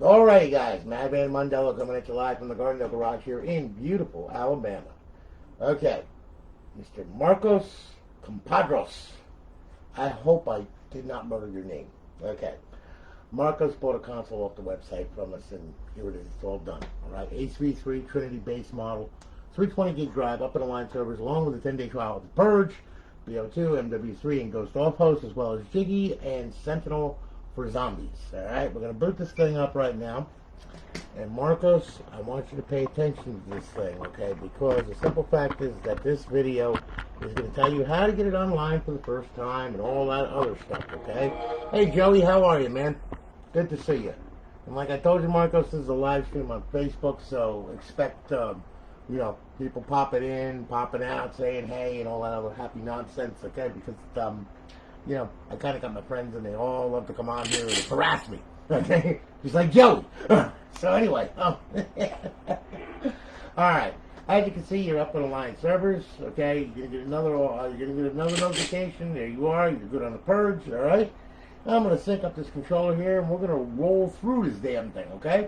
Alrighty, guys, Madman Mondello coming at you live from the Garden Garage here in beautiful Alabama. Okay, Mr. Marcos Compadros. I hope I did not murder your name. Okay, Marcos bought a console off the website from us, and here it is. It's all done. All right, HV3 Trinity base model, 320 gig drive, up in the line servers, along with a 10-day trial of the Purge, Bo2 Mw3 and Ghosts Offhosts, as well as Jiggy and Sentinal for zombies. Alright, we're going to boot this thing up right now. And Marcos, I want you to pay attention to this thing, okay? Because the simple fact is that this video is going to tell you how to get it online for the first time and all that other stuff, okay? Hey Joey, how are you, man? Good to see you. And like I told you, Marcos, this is a live stream on Facebook, so expect, people popping in, popping out, saying hey, and all that other happy nonsense, okay? Because, I kind of got my friends, and they all love to come on here and harass me, okay? Just like Joey. So anyway, all right. As you can see, you're up on the line servers, okay? You're gonna get another notification. There you are. You're good on the Purge, all right? I'm gonna sync up this controller here, and we're gonna roll through this damn thing, okay?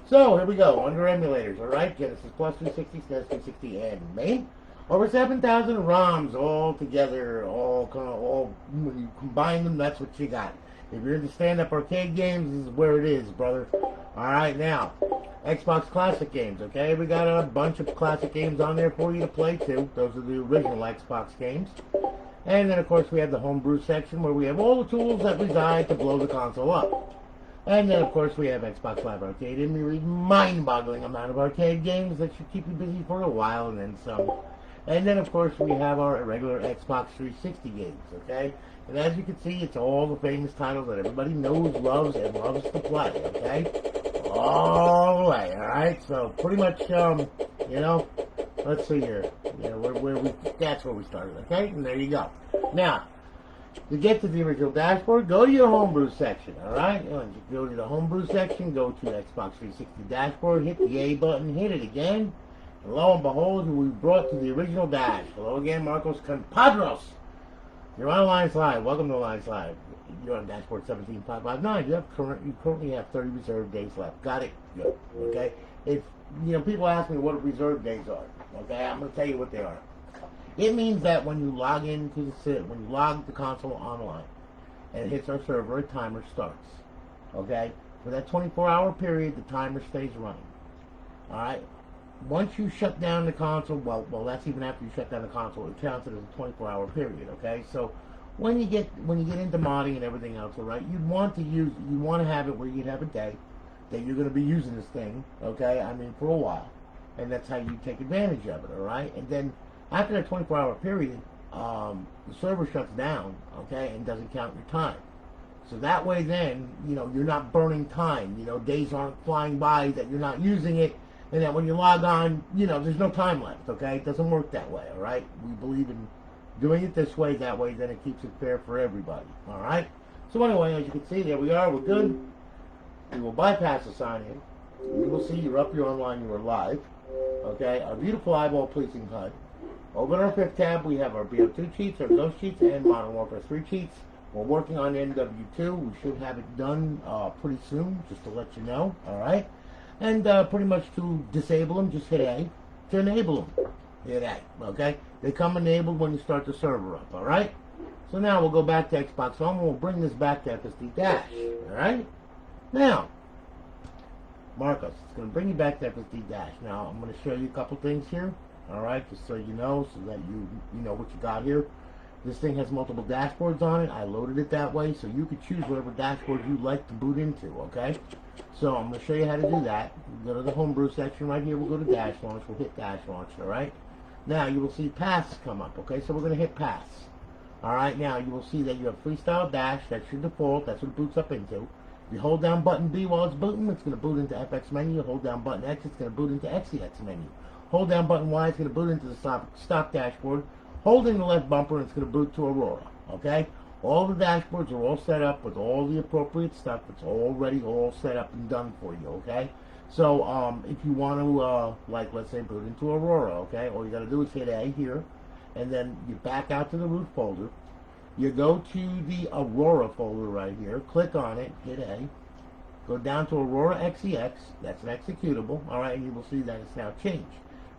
So here we go. Under emulators, all right? Genesis Plus 360, SNES 360, and main. Over 7,000 ROMs all together, when you combine them, that's what you got. If you're into stand-up arcade games, this is where it is, brother. Alright, now, Xbox Classic games, okay? We got a bunch of classic games on there for you to play, too. Those are the original Xbox games. And then, of course, we have the homebrew section, where we have all the tools that reside to blow the console up. And then, of course, we have Xbox Live Arcade, and we read mind-boggling amount of arcade games that should keep you busy for a while, and then some. And then, of course, we have our regular Xbox 360 games, okay? And as you can see, it's all the famous titles that everybody knows, loves, and loves to play, okay? All the way, all right? So, pretty much, let's see here. That's where we started, okay? And there you go. Now, to get to the original dashboard, go to your homebrew section, all right? You go to the homebrew section, go to Xbox 360 dashboard, hit the A button, hit it again. And lo and behold, we brought to the original dash. Hello again, Marcos Candepadros. You're on Alliance Live. Welcome to Alliance Live. You're on dashboard 17559. You currently have 30 reserve days left. Got it? Good. Okay? If people ask me what reserve days are, okay, I'm going to tell you what they are. It means that when you log into when you log the console online and it hits our server, a timer starts. Okay? For that 24-hour period, the timer stays running. Alright? Once you shut down the console, well, that's even after you shut down the console, it counts it as a 24-hour period, okay? So when you get into modding and everything else, all right, you want to have it where you'd have a day that you're going to be using this thing, okay? I mean, for a while, and that's how you take advantage of it, all right? And then after that 24-hour period, the server shuts down, okay, and doesn't count your time. So that way, then you're not burning time. Days aren't flying by that you're not using it. And that when you log on, there's no time left, okay? It doesn't work that way, all right? We believe in doing it this way, that way, then it keeps it fair for everybody, all right? So anyway, as you can see, there we are, we're good. We will bypass the sign-in. You will see you're up, you're online, you are live, okay? Our beautiful eyeball-pleasing HUD. Over in our fifth tab, we have our Bo2 cheats, our Ghost cheats, and Modern Warfare 3 cheats. We're working on NW2. We should have it done pretty soon, just to let you know, all right? And pretty much to disable them, just hit A. To enable them, hit A, okay? They come enabled when you start the server up, all right? So now we'll go back to Xbox Home, and we'll bring this back to FSD Dash, all right? Now, Marcos, it's going to bring you back to FSD Dash. Now, I'm going to show you a couple things here, all right? Just so you know, so that you know what you got here. This thing has multiple dashboards on it. I loaded it that way, so you could choose whatever dashboard you like to boot into, okay? So I'm going to show you how to do that. Go to the homebrew section right here. We'll go to Dash Launch. We'll hit Dash Launch, all right? Now you will see Pass come up, okay? So we're going to hit Pass. All right, now you will see that you have Freestyle Dash. That's your default. That's what it boots up into. If you hold down button B while it's booting, it's going to boot into FX menu. Hold down button X, it's going to boot into XEX menu. Hold down button Y, it's going to boot into the stop dashboard. Holding the left bumper, it's going to boot to Aurora, okay? All the dashboards are all set up with all the appropriate stuff. It's already all set up and done for you, okay? So, if you want to, let's say, boot into Aurora, okay? All you got to do is hit A here, and then you back out to the root folder. You go to the Aurora folder right here, click on it, hit A, Go down to Aurora XEX. That's an executable. All right, and you will see that it's now changed.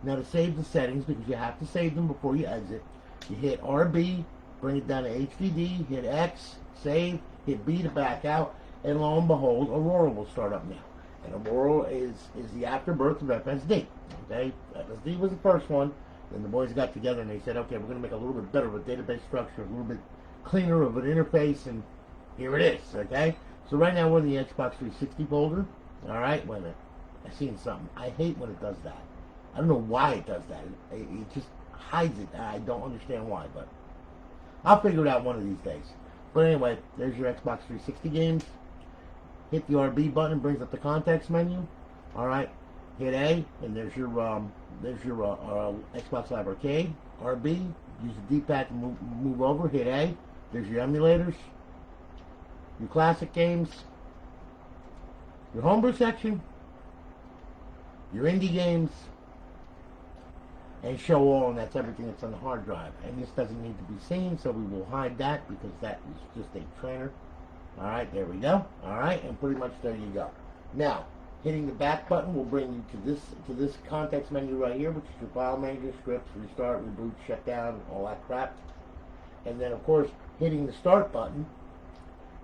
Now to save the settings, because you have to save them before you exit, you hit RB, bring it down to HDD, hit X, save, hit B to back out, and lo and behold, Aurora will start up now. And Aurora is the afterbirth of FSD. Okay, FSD was the first one. Then the boys got together and they said, okay, we're going to make a little bit better of a database structure, a little bit cleaner of an interface, and here it is. Okay, so right now we're in the Xbox 360 folder. All right, wait a minute, I seen something. I hate when it does that. I don't know why it does that. It just hides it. I don't understand why, but I'll figure it out one of these days. But anyway, there's your Xbox 360 games. Hit the RB button, brings up the context menu. All right, hit A, and there's your Xbox Live Arcade. RB, use the D-pad to move over. Hit A. There's your emulators, your classic games, your homebrew section, your indie games, and show all, and that's everything that's on the hard drive. And this doesn't need to be seen, so we will hide that because that is just a trainer. All right, there we go. All right, and pretty much there you go. Now, hitting the back button will bring you to this context menu right here, which is your file manager, scripts, restart, reboot, shutdown, all that crap. And then, of course, hitting the start button,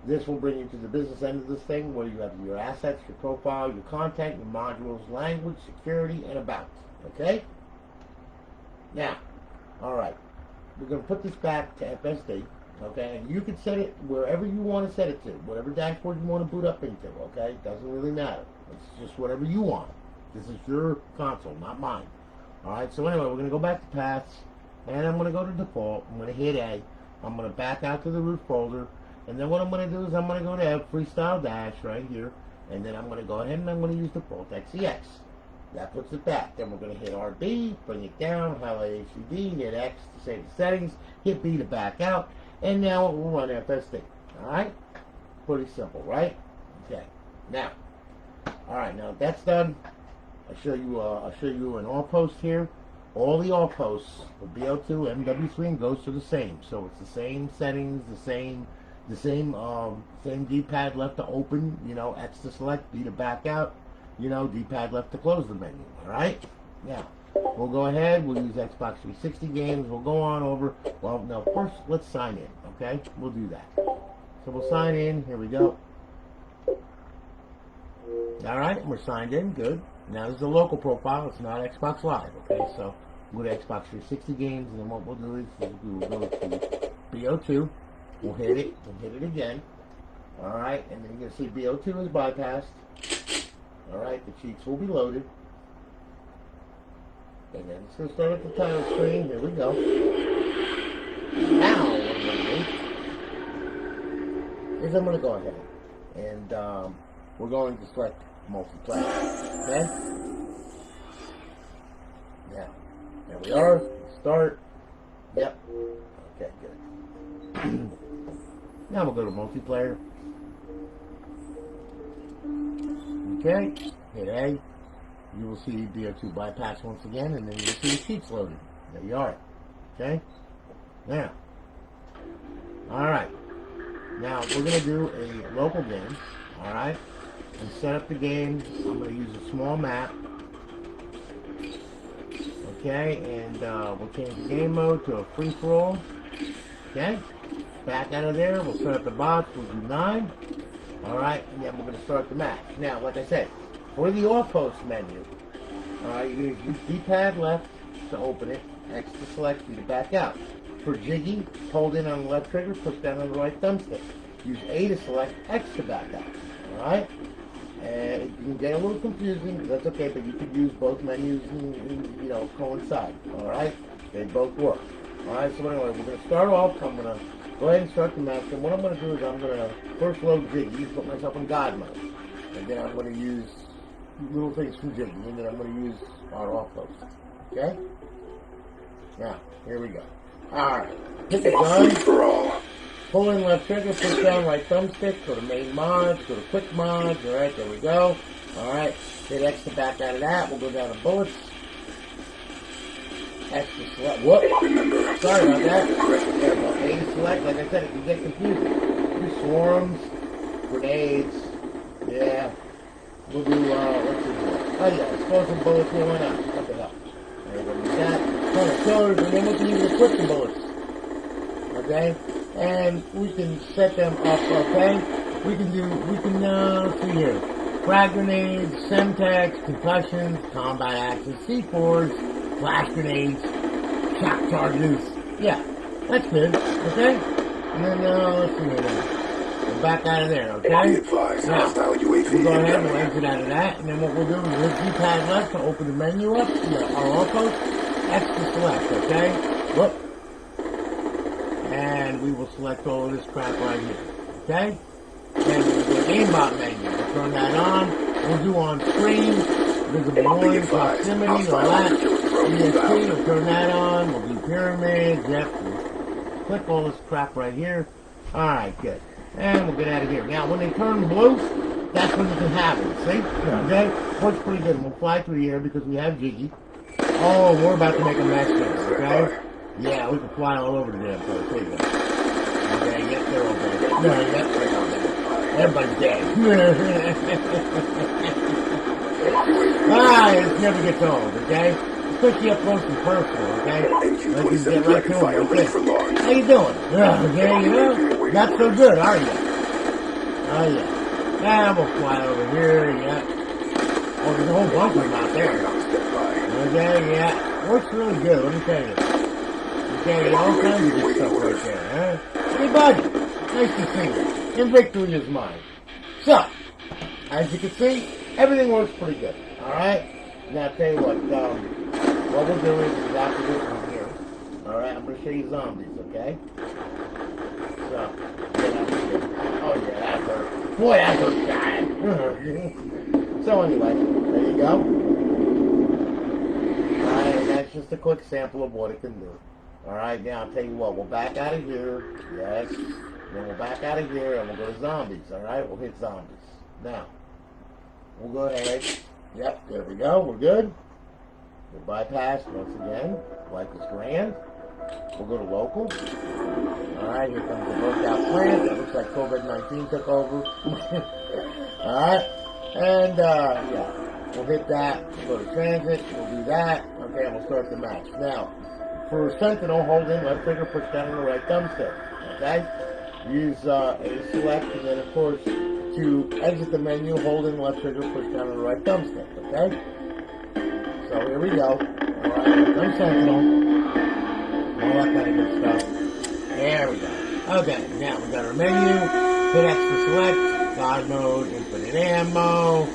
this will bring you to the business end of this thing, where you have your assets, your profile, your content, your modules, language, security, and about. Okay? Now, all right, we're going to put this back to FSD. Okay, and you can set it wherever you want to set it to, whatever dashboard you want to boot up into. Okay, doesn't really matter. It's just whatever you want. This is your console, not mine. All right. So anyway, we're gonna go back to paths, and I'm gonna go to default. I'm gonna hit A. I'm gonna back out to the root folder, and then what I'm gonna do is I'm gonna go to F freestyle dash right here, and then I'm gonna go ahead and I'm gonna use default XEX. That puts it back. Then we're gonna hit RB, bring it down, highlight HDD, hit X to save the settings, hit B to back out. And now it will run FSD. Alright? Pretty simple, right? Okay. Now, alright, now that's done. I'll show you an all post here. All the all posts for Bo2, Mw3, and Ghosts are the same. So it's the same settings, the same D-pad left to open, X to select, B to back out, D-pad left to close the menu. Alright? Now, we'll go ahead, we'll use Xbox 360 games, we'll go on over. Well, now first, let's sign in, okay? We'll do that. So we'll sign in, here we go. Alright, we're signed in, good. Now this is a local profile, it's not Xbox Live, okay? So we'll go to Xbox 360 games, and then what we'll do is we'll go to Bo2, we'll hit it again. Alright, and then you're going to see Bo2 is bypassed. Alright, the cheats will be loaded. And then it's going to start at the title screen. Here we go. Now, what I'm going to do is I'm going to go ahead and we're going to select multiplayer. Okay? Now, there we are. Start. Yep. Okay, good. Now we'll go to multiplayer. Okay. Hit A. You will see Bo2 bypass once again, and then you'll see the sheets loaded. There you are. Okay? Now. Alright. Now, we're going to do a local game. Alright? And set up the game. I'm going to use a small map. Okay? And we'll change the game mode to a free-for-all. Okay? Back out of there. We'll set up the box. We'll do 9. Alright? And then we're going to start the match. Now, like I said, for the all-post menu, you're going to use D-pad left to open it, X to select, B to back out. For jiggy, hold in on the left trigger, push down on the right thumbstick. Use A to select, X to back out. Alright? And it can get a little confusing, that's okay, but you could use both menus and coincide. Alright? They both work. Alright, so anyway, we're going to start off. I'm going to go ahead and start the match. And what I'm going to do is I'm going to first load jiggy, put myself in God mode. And then I'm going to use little things from jiggy, and then I'm going to use our off post. Okay? Now, here we go. Alright. Pick a gun. Pull in left trigger, push down right thumbstick, go to main mods, go to quick mods. Alright, there we go. Alright. Hit X to back out of that. We'll go down to bullets. X to select. Whoop. Sorry about that. There we go. A to select. Like I said, it can get confusing. Swarms, grenades, Yeah. We'll do, let's see here. Oh yeah, explosive bullets, why not? What the hell? There we go, that. Kind of killers, and then we can even equip the bullets. Okay? And we can set them up, okay? We can, let's see here. Frag grenades, semtex, concussions, combat axes, C4s, flash grenades, shock charges. Yeah, that's good, okay? And then, let's see here now. We're back out of there, okay? Now, we'll go ahead and we'll exit out of that, and then what we'll do is we'll D-pad left to open the menu up, our outpost, X to select, okay? Whoop. And we will select all of this crap right here, okay? Then we'll do the aimbot menu, we'll turn that on, we'll do on screen, visible warning, proximity, all that, ESP, we'll turn that on, we'll do pyramids, yep, we'll click all this crap right here, alright, good. And we'll get out of here. Now, when they turn blue, that's when you can have it, see? Okay? Works pretty good. We'll fly through the air because we have jiggy. Oh, we're about to make a mess here, okay? Yeah, we can fly all over the damn place. There you go. Okay, yep, they're all dead. No, yep, they're all dead. Everybody's dead. It never gets old, okay? Especially up close and personal, okay? Let's get right to them, okay? How you doing? Okay, you know? Not so good, are you? Oh, yeah. Now we'll fly over here, yeah. Oh, there's a whole bunch of them out there. Okay, yeah. Works really good, let me tell you. Okay, all kinds of good stuff right there, huh? Hey, buddy. Nice to see you. And victory is mine. So, as you can see, everything works pretty good, alright? Now, I'll tell you what we'll do is after this one here, alright, I'm going to show you zombies, okay? So, oh yeah, that hurt. Boy, that hurt bad. So anyway, there you go. Alright, and that's just a quick sample of what it can do. Alright, now I'll tell you what, we'll back out of here. Yes. Then we'll back out of here and we'll go to zombies. Alright, we'll hit zombies. Now, we'll go ahead. Yep, there we go. We're good. We'll bypass once again. Life is grand. We'll go to local. Alright, here comes the burnt out plant. It looks like COVID-19 took over. Alright. And, yeah. We'll hit that. We'll go to transit. We'll do that. Okay, and we'll start the match. Now, for Sentinel, hold in left trigger, push down on the right thumbstick. Okay? Use A select, and then, of course, to exit the menu, hold in left trigger, push down on the right thumbstick. Okay? So, here we go. Alright, I'm Sentinel. All that kind of good stuff. There we go. Okay, now we got our menu. Hit X to select. God mode, infinite ammo.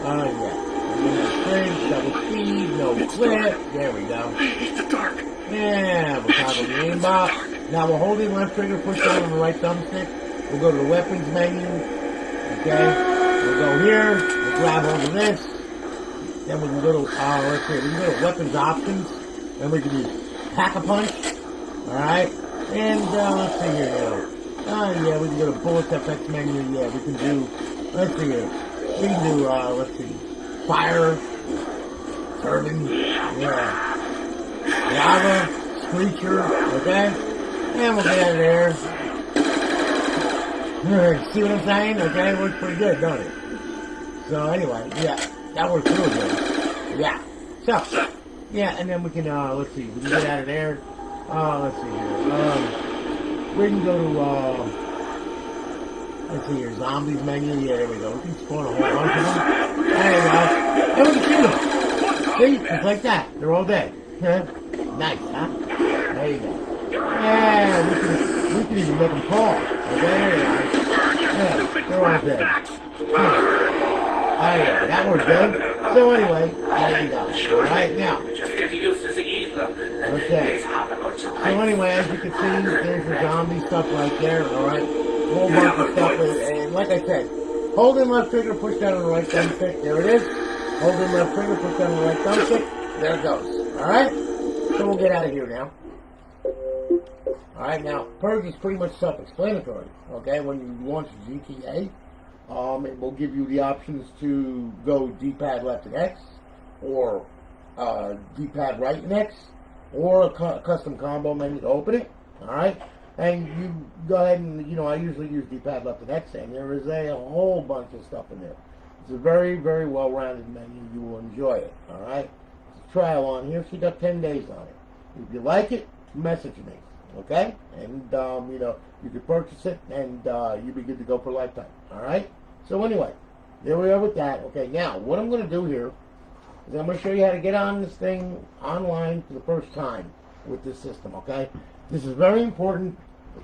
Oh yeah. Sprint, double speed, no clip. There we go. It's the dark. Yeah, we'll toggle the aimbot. Now we're holding left trigger, push down on the right thumbstick. We'll go to the weapons menu. Okay. We'll go here. We'll grab hold of this. Then we can go to, let's see, we can go to weapons options. And we can use Pack-a-Punch, alright, and let's see here now, yeah, we can go to Bullets FX menu, yeah, we can do, let's see here, we can do, let's see, Fire, Turban, yeah, Lava, Screecher, okay, and we'll get out of there, see what I'm saying, okay, it works pretty good, don't it? So anyway, yeah, that works really good, yeah, so, yeah, and then we can, let's see, we can get out of there. Let's see here. We can go to, let's see here, zombies menu. Yeah, there we go. We can spawn a whole bunch of them. There you go. And we can shoot them. See? Just like that. They're all dead. Nice, huh? There you go. Yeah, we can even make them call. Okay, there you go. Yeah, they're all dead. Oh yeah, that worked good. So anyway, there you go. Alright, now. Okay. So anyway, as you can see, there's the zombie stuff right there, alright? A whole bunch of stuff, and like I said, hold in left trigger, push down on the right thumbstick, there it is. Hold in left trigger, push down on the right thumbstick, there it goes, alright? So we'll get out of here now. Alright, now, Purge is pretty much self-explanatory, okay? When you launch GTA, it will give you the options to go D-pad left and X, or D-pad right and X, or a custom combo menu to open it, alright? And you go ahead and, I usually use D-pad left and X, and there is a whole bunch of stuff in there. It's a very, very well-rounded menu. You will enjoy it, all right? It's a trial on here, so you got 10 days on it. If you like it, message me, okay? And, you can purchase it, and you'll be good to go for a lifetime, all right? So anyway, there we are with that. Okay, now, what I'm going to do here is I'm going to show you how to get on this thing online for the first time with this system, okay? This is very important.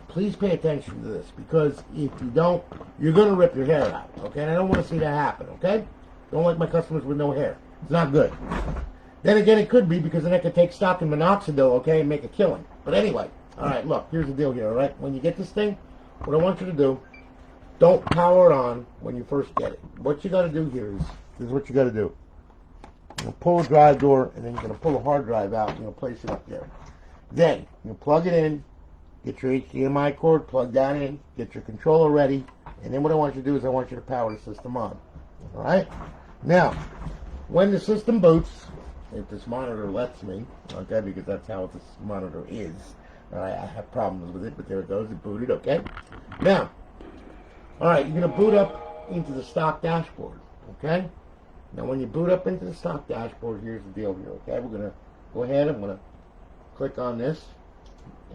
Please pay attention to this, because if you don't, you're going to rip your hair out, okay? And I don't want to see that happen, okay? Don't like my customers with no hair. It's not good. Then again, it could be, because then I could take stock in minoxidil, okay, and make a killing. But anyway, all right, look, here's the deal here, all right? When you get this thing, what I want you to do, don't power it on when you first get it. What you got to do here is, this is what you got to do. You're going to pull the drive door, and then you're going to pull the hard drive out, and you'll place it up there. Then, you plug it in, get your HDMI cord, plug that in, get your controller ready, and then what I want you to do is I want you to power the system on. All right? Now, when the system boots, if this monitor lets me, okay, because that's how this monitor is. All right, I have problems with it, but there it goes, it booted, okay? Now, all right, you're going to boot up into the stock dashboard, okay? Now, when you boot up into the stock dashboard, here's the deal here, okay? We're going to go ahead, I'm going to click on this,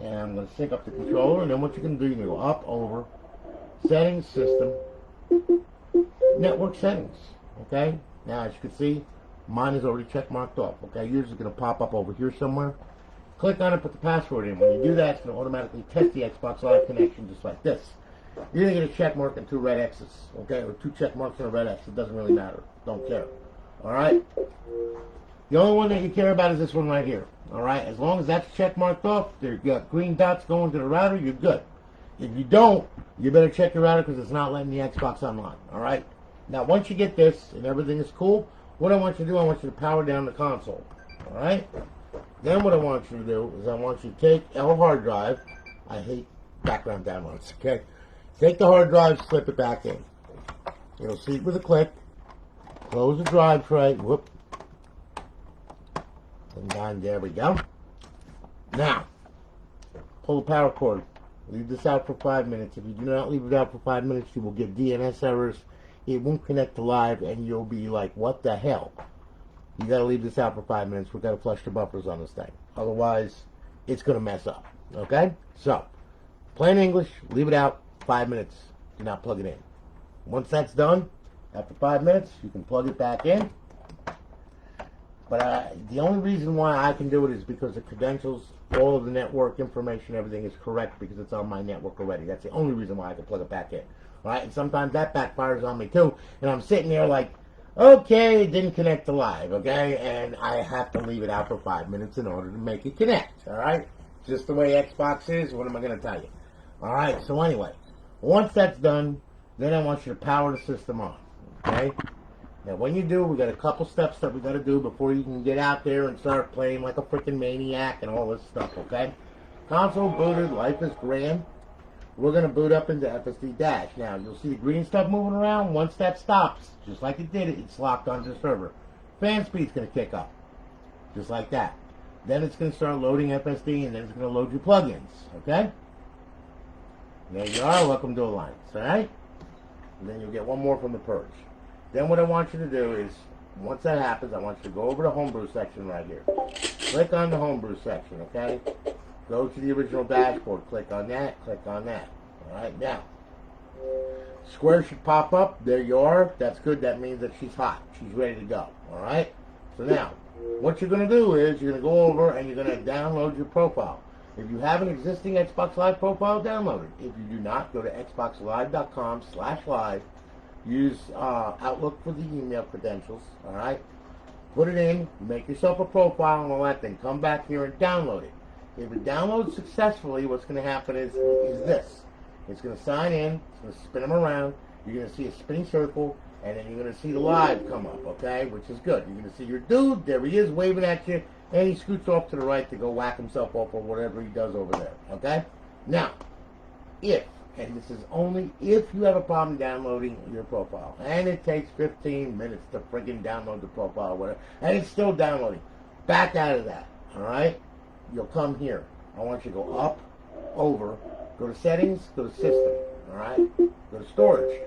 and I'm going to sync up the controller, and then what you're going to do, you're going to go up, over, settings, system, network settings, okay? Now, as you can see, mine is already check marked off, okay? Yours is going to pop up over here somewhere. Click on it, put the password in. When you do that, it's going to automatically test the Xbox Live connection just like this. You're going to get a check mark and 2 red X's, okay? Or 2 check marks and a red X. It doesn't really matter. Don't care. All right? The only one that you care about is this one right here. All right? As long as that's check marked off, you got green dots going to the router, you're good. If you don't, you better check your router because it's not letting the Xbox online. All right? Now, once you get this and everything is cool, what I want you to do, I want you to power down the console. All right? Then what I want you to do is I want you to take L hard drive. I hate background downloads, okay? Take the hard drive, slip it back in. It'll seat with a click. Close the drive tray. Whoop. And down, there we go. Now, pull the power cord. Leave this out for 5 minutes. If you do not leave it out for 5 minutes, you will get DNS errors. It won't connect to live, and you'll be like, what the hell? You got to leave this out for 5 minutes. We've got to flush the buffers on this thing. Otherwise, it's going to mess up. Okay? So, plain English, leave it out 5 minutes. Do not plug it in. Once that's done, after 5 minutes, you can plug it back in. But the only reason why I can do it is because the credentials, all of the network information, everything is correct because it's on my network already. That's the only reason why I can plug it back in. Right? And sometimes that backfires on me too. And I'm sitting there like, okay, it didn't connect to live, okay? And I have to leave it out for 5 minutes in order to make it connect, all right? Just the way Xbox is, what am I going to tell you? All right, so anyway, once that's done, then I want you to power the system on, okay? Now, when you do, we got a couple steps that we got to do before you can get out there and start playing like a freaking maniac and all this stuff, okay? Console booted, life is grand. We're going to boot up into FSD Dash. Now, you'll see the green stuff moving around. Once that stops, just like it did, it's locked onto the server. Fan speed's going to kick up, just like that. Then it's going to start loading FSD, and then it's going to load your plugins, okay? There you are. Welcome to Alliance, all right? And then you'll get one more from the Purge. Then what I want you to do is, once that happens, I want you to go over to the Homebrew section right here. Click on the Homebrew section, okay? Go to the original dashboard. Click on that. Click on that. All right, now. Square should pop up. There you are. That's good. That means that she's hot. She's ready to go. All right? So now, what you're going to do is you're going to go over and you're going to download your profile. If you have an existing Xbox Live profile, download it. If you do not, go to xboxlive.com/live. Use Outlook for the email credentials. All right? Put it in. Make yourself a profile and all that thing. Come back here and download it. If it downloads successfully, what's going to happen is this. It's going to sign in. It's going to spin them around. You're going to see a spinning circle, and then you're going to see the live come up, okay, which is good. You're going to see your dude. There he is waving at you, and he scoots off to the right to go whack himself off or whatever he does over there, okay? Now, if, and this is only if you have a problem downloading your profile, and it takes 15 minutes to friggin' download the profile or whatever, and it's still downloading, back out of that, all right? You'll come here. I want you to go up, over, Go to settings, go to system, alright? Go to storage.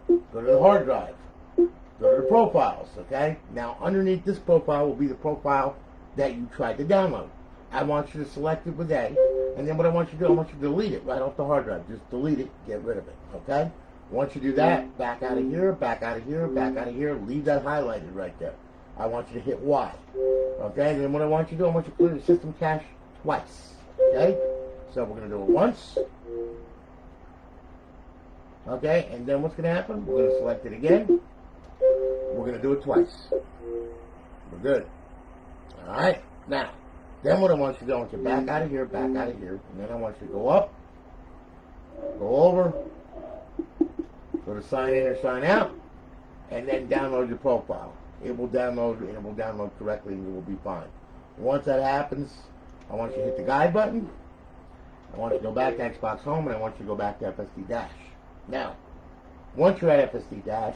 Go to the hard drive. Go to the profiles, okay? Now, underneath this profile will be the profile that you tried to download. I want you to select it with A, and then what I want you to do, I want you to delete it right off the hard drive. Just delete it, get rid of it, okay? Once you do that, back out of here, back out of here, back out of here, leave that highlighted right there. I want you to hit Y, okay? Then what I want you to do, I want you to clear the system cache twice, okay? So we're going to do it once, okay? And then what's going to happen? We're going to select it again. We're going to do it twice. We're good. All right? Now, then what I want you to do, I want you to back out of here, and then I want you to go up, go over, go to sign in or sign out, and then download your profile. It will download, and it will download correctly, and you will be fine. Once that happens, I want you to hit the guide button. I want you to go back to Xbox Home, and I want you to go back to FSD Dash. Now, once you're at FSD Dash,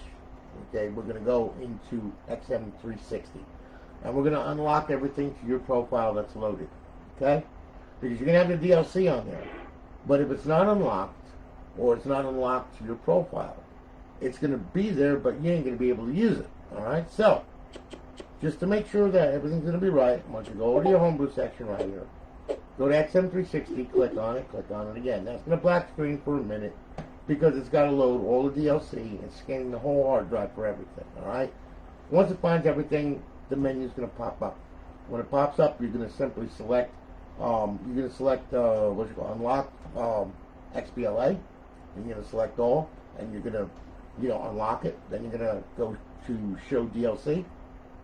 okay, we're going to go into XM360. And we're going to unlock everything to your profile that's loaded. Okay? Because you're going to have the DLC on there. But if it's not unlocked, or it's not unlocked to your profile, it's going to be there, but you ain't going to be able to use it. Alright? So, just to make sure that everything's going to be right, I want you to go over to your homebrew section right here. Go to XM360, click on it again. That's going to black screen for a minute, because it's got to load all the DLC. It's scanning the whole hard drive for everything. Alright? Once it finds everything, the menu is going to pop up. When it pops up, you're going to simply select, unlock XBLA. You're going to select all, and you're going to, unlock it. Then you're going to go to show DLC,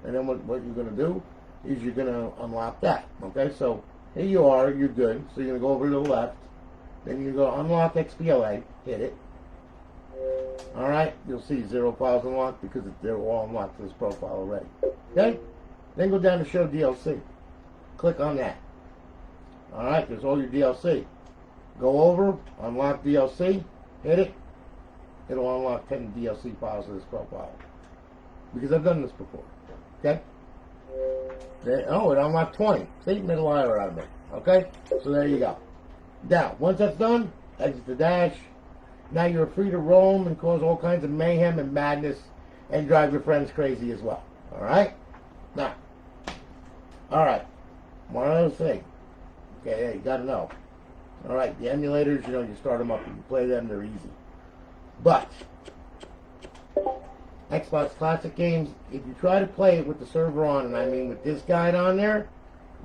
and then what you're going to do is you're going to unlock that. Okay, so here you are, you're good. So you're going to go over to the left, then you're going to go unlock XBLA, hit it. All right, you'll see 0 files unlocked because they're all unlocked to this profile already. Okay? Then go down to show DLC. Click on that. All right, there's all your DLC. Go over, unlock DLC, hit it. It'll unlock 10 DLC files to this profile. Because I've done this before. Okay? Oh, it unlocked 20. See, made a liar out of me. Okay? So there you go. Now, once that's done, exit the dash. Now you're free to roam and cause all kinds of mayhem and madness and drive your friends crazy as well. Alright? Now, alright. One other thing. Okay, yeah, you gotta know. Alright, the emulators, you start them up and you play them, they're easy. But, Xbox Classic games, if you try to play it with the server on, and I mean with this guide on there,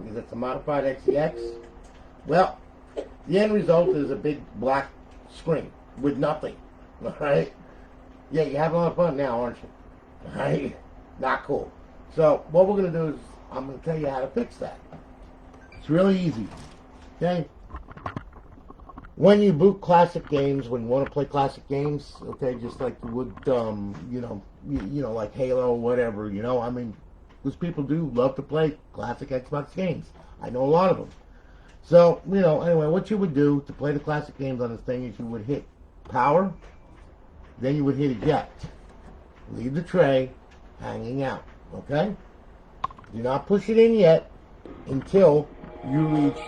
because it's a modified XEX, well, the end result is a big black screen with nothing. Alright? Yeah, you're having a lot of fun now, aren't you? Alright? Not cool. So, what we're going to do is, I'm going to tell you how to fix that. It's really easy. Okay? When you boot classic games, when you want to play classic games, okay, just like you would, like Halo or whatever, I mean, because people do love to play classic Xbox games. I know a lot of them. So, anyway, what you would do to play the classic games on this thing is you would hit power, then you would hit eject. Leave the tray hanging out, okay? Do not push it in yet until you reach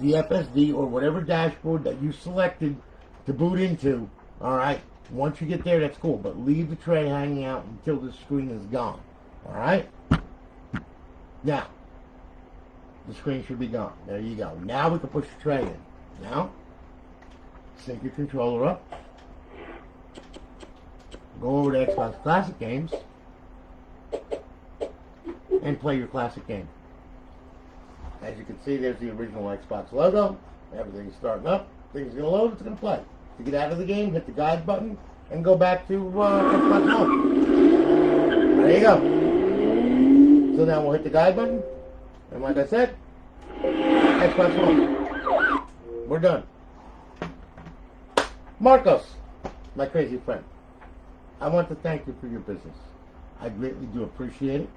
the FSD or whatever dashboard that you selected to boot into, alright? Once you get there, that's cool, but leave the tray hanging out until the screen is gone, alright? Now, the screen should be gone. There you go. Now we can push the tray in. Now, sync your controller up. Go over to Xbox Classic Games and play your classic game. As you can see, there's the original Xbox logo. Everything's starting up. Things going to load. It's going to play. To get out of the game, hit the guide button and go back to Xbox Home. There you go. So now we'll hit the guide button. And like I said, Xbox Home. We're done. Marcos, my crazy friend, I want to thank you for your business. I greatly do appreciate it.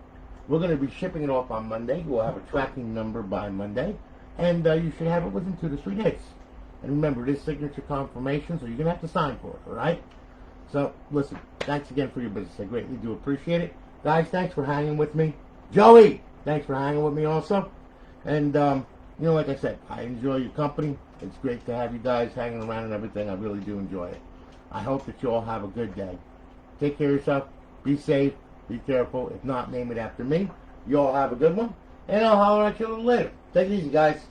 We're going to be shipping it off on Monday. We'll have a tracking number by Monday. And you should have it within 2 to 3 days. And remember, it is signature confirmation, so you're going to have to sign for it, all right? So, listen, thanks again for your business. I greatly do appreciate it. Guys, thanks for hanging with me. Joey, thanks for hanging with me also. And, you know, like I said, I enjoy your company. It's great to have you guys hanging around and everything. I really do enjoy it. I hope that you all have a good day. Take care of yourself. Be safe. Be careful. If not, name it after me. You all have a good one. And I'll holler at you a little later. Take it easy, guys.